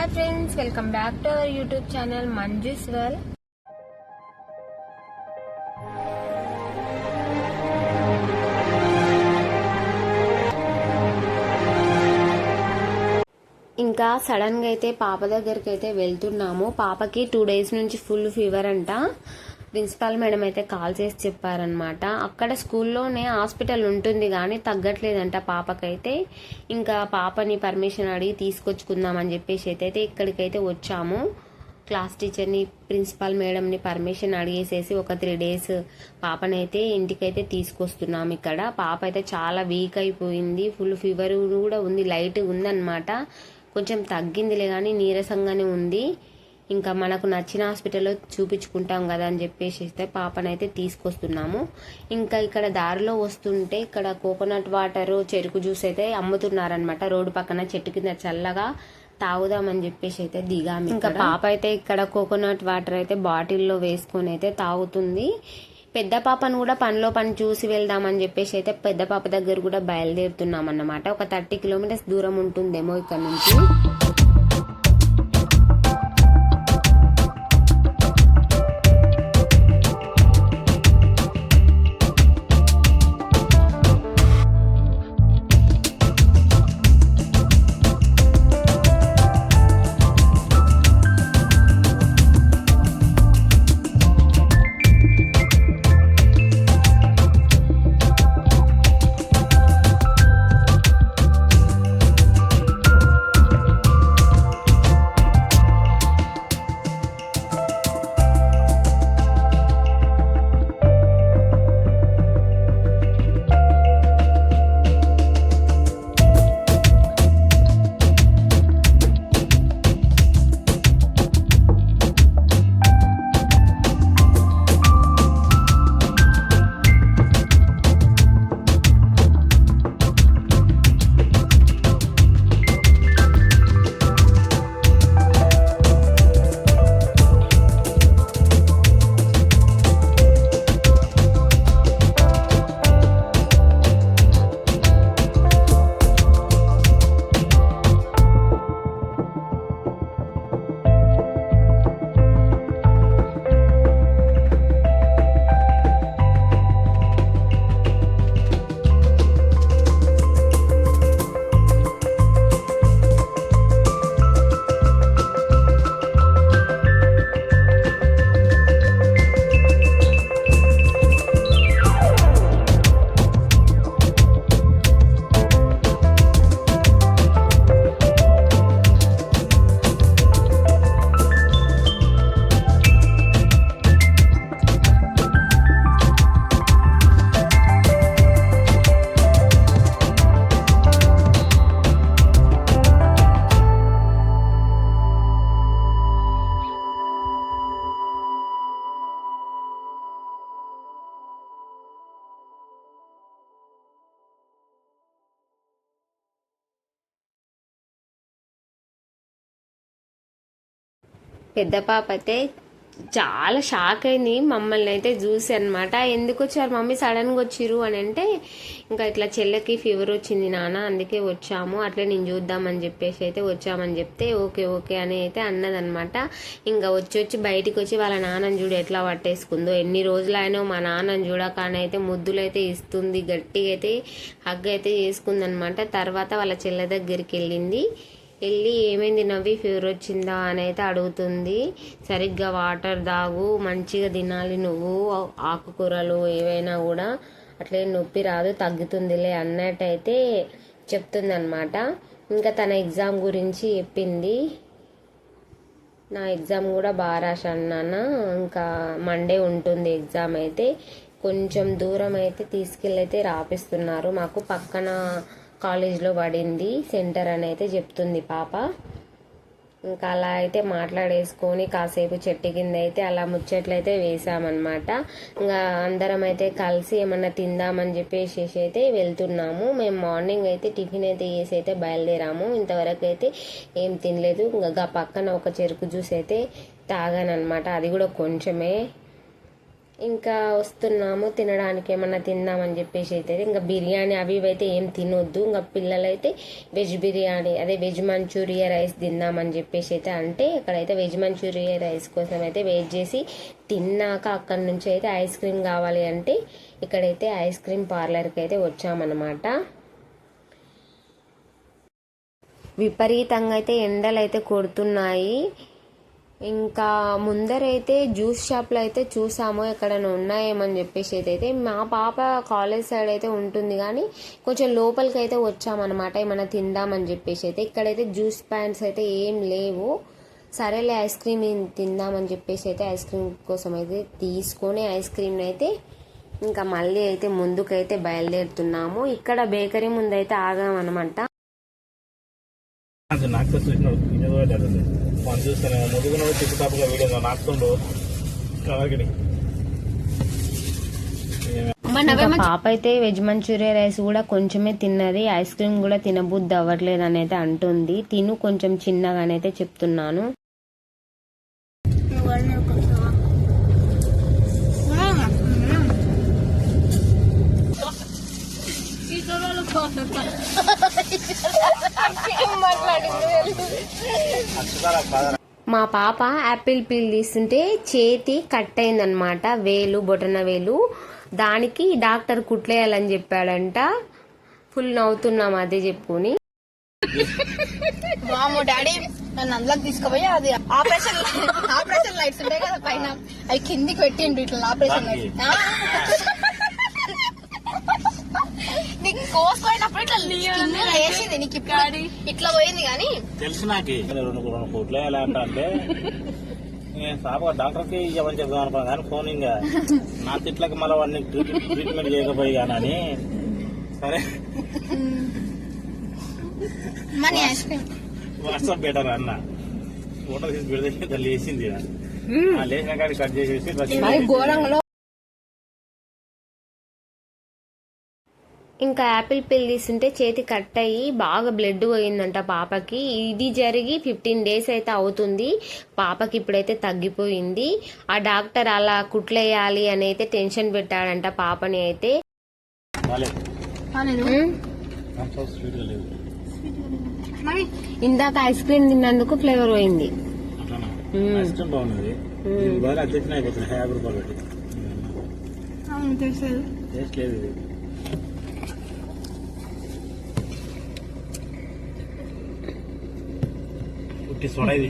Hi friends, welcome back to our YouTube channel Manju's well. ఇంకా sudden గా అయితే పాప దగ్గరికి అయితే వెళ్తున్నాము. పాపకి 2 days నుంచి ఫుల్ ఫీవర్ అంట. ప్రిన్సిపాల్ మేడం అయితే కాల్ చేసి చెప్పారనమాట. అక్కడ స్కూల్లోనే హాస్పిటల్ ఉంటుంది కానీ తగ్గట్లేదంట పాపకైతే. ఇంకా పాపని పర్మిషన్ అడిగి తీసుకొచ్చుకుందామని చెప్పేసి అయితే ఇక్కడికైతే వచ్చాము. క్లాస్ టీచర్ని, ప్రిన్సిపాల్ మేడంని పర్మిషన్ అడిగేసేసి ఒక 3 days పాపనైతే ఇంటికైతే తీసుకొస్తున్నాము. ఇక్కడ పాప అయితే చాలా వీక్ అయిపోయింది. ఫుల్ ఫీవర్ కూడా ఉంది, లైట్గా ఉందన్నమాట. కొంచెం తగ్గిందిలే కానీ నీరసంగానే ఉంది. ఇంకా మనకు నచ్చిన హాస్పిటల్లో చూపించుకుంటాం కదా అని చెప్పేసి అయితే పాపనైతే తీసుకొస్తున్నాము. ఇంకా ఇక్కడ దారిలో వస్తుంటే ఇక్కడ కోకోనట్ వాటర్, చెరుకు జ్యూస్ అయితే అమ్ముతున్నారనమాట. రోడ్డు పక్కన చెట్టు కింద చల్లగా తాగుదామని చెప్పేసి అయితే దిగాము. ఇంకా పాప అయితే ఇక్కడ కోకోనట్ వాటర్ అయితే బాటిల్లో వేసుకొని అయితే తాగుతుంది. పెద్ద పాపను కూడా పనిలో పని చూసి వెళ్దామని చెప్పేసి అయితే పెద్ద పాప దగ్గర కూడా బయలుదేరుతున్నాం అన్నమాట. ఒక 30 kilometers దూరం ఉంటుందేమో ఇక్కడ నుంచి. పెద్ద పాప అయితే చాలా షాక్ అయింది మమ్మల్ని అయితే చూసి అనమాట. ఎందుకు వచ్చారు మమ్మీ, సడన్గా వచ్చిర్రు అని అంటే, ఇంకా ఇట్లా చెల్లెకి ఫీవర్ వచ్చింది నాన్న, అందుకే వచ్చాము, అట్లే నేను చూద్దామని చెప్పేసి అయితే వచ్చామని చెప్తే ఓకే ఓకే అని అయితే అన్నదనమాట. ఇంకా వచ్చి బయటికి వచ్చి వాళ్ళ నాన్నని చూడు ఎట్లా పట్టేసుకుందో. ఎన్ని రోజులైనా మా నాన్నని చూడకానైతే ముద్దులు అయితే ఇస్తుంది, గట్టిగా అయితే హగ్ అయితే చేసుకుందనమాట. తర్వాత వాళ్ళ చెల్లె దగ్గరికి వెళ్ళి ఏమైంది నవ్వి, ఫీవర్ వచ్చిందా అని అయితే అడుగుతుంది. సరిగ్గా వాటర్ తాగు, మంచిగా తినాలి నువ్వు, ఆకుకూరలు ఏవైనా కూడా, అట్లే నొప్పి రాదు, తగ్గుతుందిలే అన్నట్టయితే చెప్తుంది అనమాట. ఇంకా తన ఎగ్జామ్ గురించి చెప్పింది. నా ఎగ్జామ్ కూడా బాగా రాశాను నాన్న, ఇంకా మండే ఉంటుంది ఎగ్జామ్ అయితే, కొంచెం దూరం అయితే తీసుకెళ్ళి అయితే రాపిస్తున్నారు, మాకు పక్కన కాలేజ్లో పడింది సెంటర్ అని అయితే చెప్తుంది పాప. ఇంకా అలా అయితే మాట్లాడేసుకొని కాసేపు చెట్టు కింద అయితే అలా ముచ్చట్లయితే వేసామన్నమాట. ఇంకా అందరం అయితే కలిసి ఏమన్నా తిందామని చెప్పేసి అయితే వెళ్తున్నాము. మేము మార్నింగ్ అయితే టిఫిన్ అయితే చేసి అయితే బయలుదేరాము. ఇంతవరకు అయితే ఏం తినలేదు. ఇంకా పక్కన ఒక చెరుకు జ్యూస్ అయితే తాగానమాట, అది కూడా కొంచెమే. ఇంకా వస్తున్నాము తినడానికి, ఏమన్నా తిందామని చెప్పేసి అయితే ఇంకా బిర్యానీ అవి ఇవి అయితే ఏం తినొద్దు. ఇంకా పిల్లలైతే వెజ్ బిర్యానీ అదే వెజ్ మంచూరియా రైస్ తిందామని చెప్పేసి అయితే అంటే ఇక్కడైతే వెజ్ మంచూరియా రైస్ కోసం అయితే వెయిట్ చేసి తిన్నాక అక్కడి నుంచి అయితే ఐస్ క్రీమ్ కావాలి అంటే ఇక్కడైతే ఐస్ క్రీమ్ పార్లర్కి అయితే వచ్చామన్నమాట. విపరీతంగా అయితే ఎండలు అయితే కొడుతున్నాయి. ఇంకా ముందరైతే జ్యూస్ షాప్లో అయితే చూసాము ఎక్కడైనా ఉన్నాయేమని చెప్పేసి అయితే మా పాప కాలేజ్ సైడ్ అయితే ఉంటుంది కానీ కొంచెం లోపలికి అయితే వచ్చామన్నమాట ఏమైనా తిందామని చెప్పేసి అయితే. ఇక్కడైతే జ్యూస్ ప్యాన్స్ అయితే ఏం లేవు. సరేలే ఐస్ క్రీమ్ తిందామని చెప్పేసి అయితే ఐస్ క్రీమ్ కోసం అయితే తీసుకొని ఐస్ క్రీమ్ని అయితే ఇంకా మళ్ళీ అయితే ముందుకైతే బయలుదేరుతున్నాము. ఇక్కడ బేకరీ ముందు అయితే ఆగామన్నమాట. నాకు చూసినాడు మనం చూస్తాను ముదుగున్నాడు తిప్పుతాపుగా వీడియో నాకుతుండు కలగిని. పాప అయితే వెజ్ మంచూరియా రైస్ కూడా కొంచెమే తిన్నది. ఐస్ క్రీమ్ కూడా తినబుద్ధి అవ్వట్లేదు అని అయితే అంటుంది. తిను కొంచెం చిన్నగానైతే చెప్తున్నాను. మా పాప యాపిల్ పీల్ తీస్తుంటే చేతి కట్ అయిందనమాట, వేలు బొటన వేలు. దానికి డాక్టర్ కుట్లేయాలని చెప్పాడంట. ఫుల్ నవ్వుతున్నాం అదే చెప్పుకొని. డాడీ నన్ను అందులోకి తీసుకుపోయి అది ఆపరేషన్ లైట్స్ ఉంటాయి కదా పైన అవి కిందికి పెట్టిండు ఇట్లా ఆపరేషన్ లైట్స్. నీకు కోసుకుపోయినప్పుడు ఇట్లా వేసింది నీకు ఇట్లా పోయింది కానీ తెలుసు నాకు 2 కోట్లు ఎలా అంటే నేను సాపుగా డాక్టర్కి ఇవ్వమని చెప్దాం అనుకున్నాను కానీ ఫోన్ ఇంకా నా తిట్లకి మళ్ళీ వాడిని ట్రీట్మెంట్ చేయకపోయి కానీ సరే వాట్సాప్ బెటర్ అన్న ఫోటో తీసి పెడితే దాన్ని లేచింది లేచిన కాడికి కట్ చేసేసి ఘోరంగా. ఇంకా యాపిల్ పిల్ తీసుంటే చేతి కట్ అయ్యి బాగా బ్లడ్ పోయిందంట పాపకి. ఇది జరిగి 15 days అయితే అవుతుంది. పాపకి ఇప్పుడైతే తగ్గిపోయింది. ఆ డాక్టర్ అలా కుట్లేయాలి అని అయితే టెన్షన్ పెట్టాడంట పాపని అయితే. ఇందాక ఐస్ క్రీమ్ తిన్నందుకు ఫ్లేవర్ పోయింది. బాగున్నది సోడా ఇది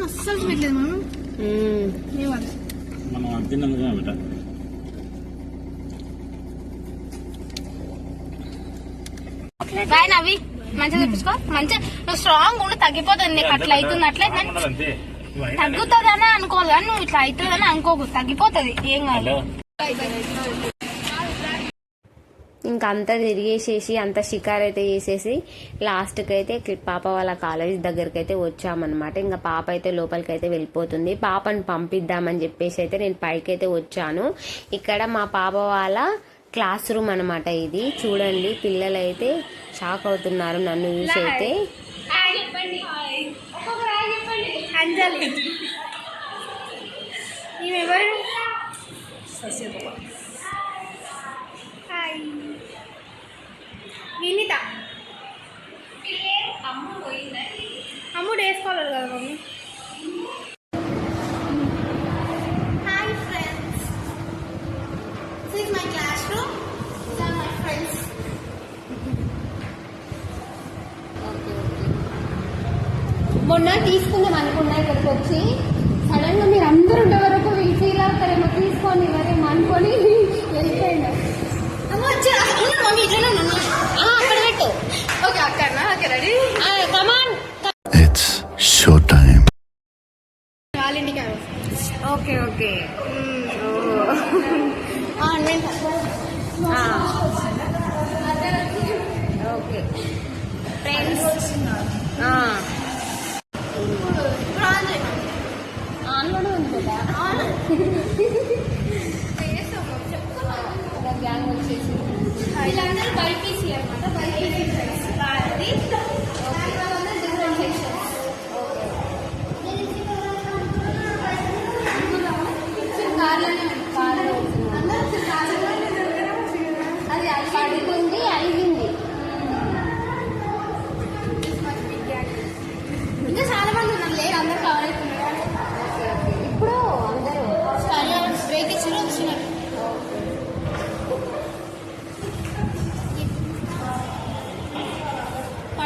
అస్సలు పెట్టలేదు మనం తిన్నందుకు బెట. అవి మంచిగా తెప్పించుకో. మంచిగా నువ్వు స్ట్రాంగ్ ఉండి తగ్గిపోతుంది. నీకు అట్లా అవుతుంది అట్లయితే తగ్గుతుంది అని అనుకోవాలి కానీ నువ్వు ఇట్లా అవుతుందని అనుకోకు. తగ్గిపోతుంది ఏం కాదు. ఇంకా అంతా తిరిగేసేసి అంత షికార్ అయితే చేసేసి లాస్ట్కి అయితే పాప వాళ్ళ కాలేజ్ దగ్గరికి అయితే వచ్చామన్నమాట. ఇంకా పాప అయితే లోపలికి అయితే వెళ్ళిపోతుంది. పాపని పంపిద్దామని చెప్పేసి అయితే నేను పైకి అయితే వచ్చాను. ఇక్కడ మా పాప వాళ్ళ క్లాస్ రూమ్ అనమాట ఇది. చూడండి పిల్లలు అయితే షాక్ అవుతున్నారు నన్ను చూసి అయితే. వినీత అమ్ముడు వేసుకోవాలి కదా mummy. Hi friends, this is my classroom. These are my friends. మొన్న తీసుకుందాం అనుకున్నా ఇక్కడికి వచ్చి సడన్ గా మీరు అందరూ ఉండే వరకు వీళ్ళు ఫీల్ అవుతారేమో తీసుకొని ఇవ్వరేమో అనుకొని వెళ్ళిపోయినా. మమ్మీ ఇట్లా అక్కడ పెట్టు. ఓకే అక్కడ okay ready come on. It's show time. వాళ్ళ ఇంటికి ఓకే ఓకే ఓకే ఫ్రెండ్స్ ఆన్లోనే ఉంది కదా. గ్యాంగ్ వచ్చేసి వీళ్ళందరూ బైపీసీ అనమాట.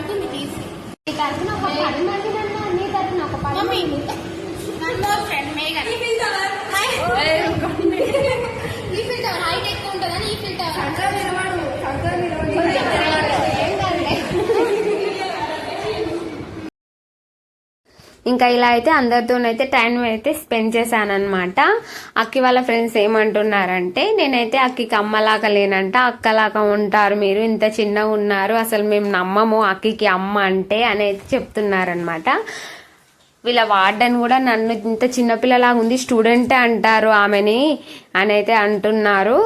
పడుతుంది తీసి నీ తరఫున ఒక 10 మంది నన్ను నీ తరఫున ఒక 10 మంది ఫ్రెండ్ మేఘన్ ఈ ఫిల్టర్ హైట్ ఎక్కువ ఉంటుందని ఈ ఫిల్టర్ ఇంకా ఇలా అయితే అందరితోనైతే టైం అయితే స్పెండ్ చేశాను అనమాట. అక్కి వాళ్ళ ఫ్రెండ్స్ ఏమంటున్నారంటే నేనైతే అక్కికి అమ్మలాగా లేనంట, అక్కలాగా ఉంటారు మీరు, ఇంత చిన్నగా ఉన్నారు, అసలు మేము నమ్మము అక్కికి అమ్మ అంటే అనేది చెప్తున్నారనమాట. వీళ్ళ వార్డెన్ కూడా నన్ను ఇంత చిన్నపిల్లలాగా ఉంది, స్టూడెంటే అంటారు ఆమెని అని అయితే అంటున్నారు.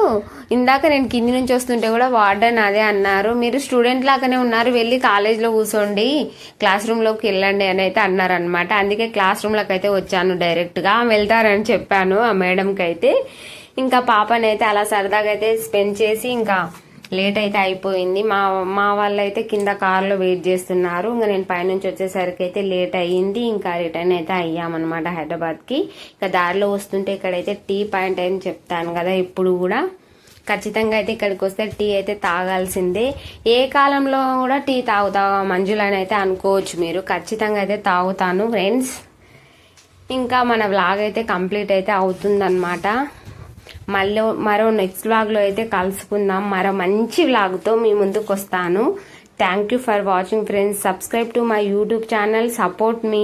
ఇందాక నేను కింది నుంచి వస్తుంటే కూడా వార్డెన్ అదే అన్నారు, మీరు స్టూడెంట్ లాగానే ఉన్నారు, వెళ్ళి కాలేజ్లో కూర్చోండి, క్లాస్ రూమ్లోకి వెళ్ళండి అని అయితే అన్నారనమాట. అందుకే క్లాస్ రూమ్లోకి అయితే వచ్చాను డైరెక్ట్గా. వెళ్తారని చెప్పాను ఆ మేడంకి అయితే. ఇంకా పాపనైతే అలా సరదాగా అయితే స్పెండ్ చేసి ఇంకా లేట్ అయితే అయిపోయింది. మా వాళ్ళు అయితే కింద కార్లో వెయిట్ చేస్తున్నారు. ఇంకా నేను పైనుంచి వచ్చేసరికి అయితే లేట్ అయ్యింది. ఇంకా రిటర్న్ అయితే అయ్యామన్నమాట హైదరాబాద్కి. ఇంకా దారిలో వస్తుంటే ఇక్కడైతే టీ పాయింట్ అని చెప్తాను కదా, ఇప్పుడు కూడా ఖచ్చితంగా అయితే ఇక్కడికి వస్తే టీ అయితే తాగాల్సిందే. ఏ కాలంలో కూడా టీ తాగుతా మంజులని అయితే అనుకోవచ్చు మీరు, ఖచ్చితంగా అయితే తాగుతాను ఫ్రెండ్స్. ఇంకా మన వ్లాగ్ అయితే కంప్లీట్ అయితే అవుతుందన్నమాట. మరో నెక్స్ట్ వ్లాగ్లో అయితే కలుసుకుందాం. మరో మంచి వ్లాగ్తో మీ ముందుకు వస్తాను. Thank you for watching friends. Subscribe to my YouTube channel, support me.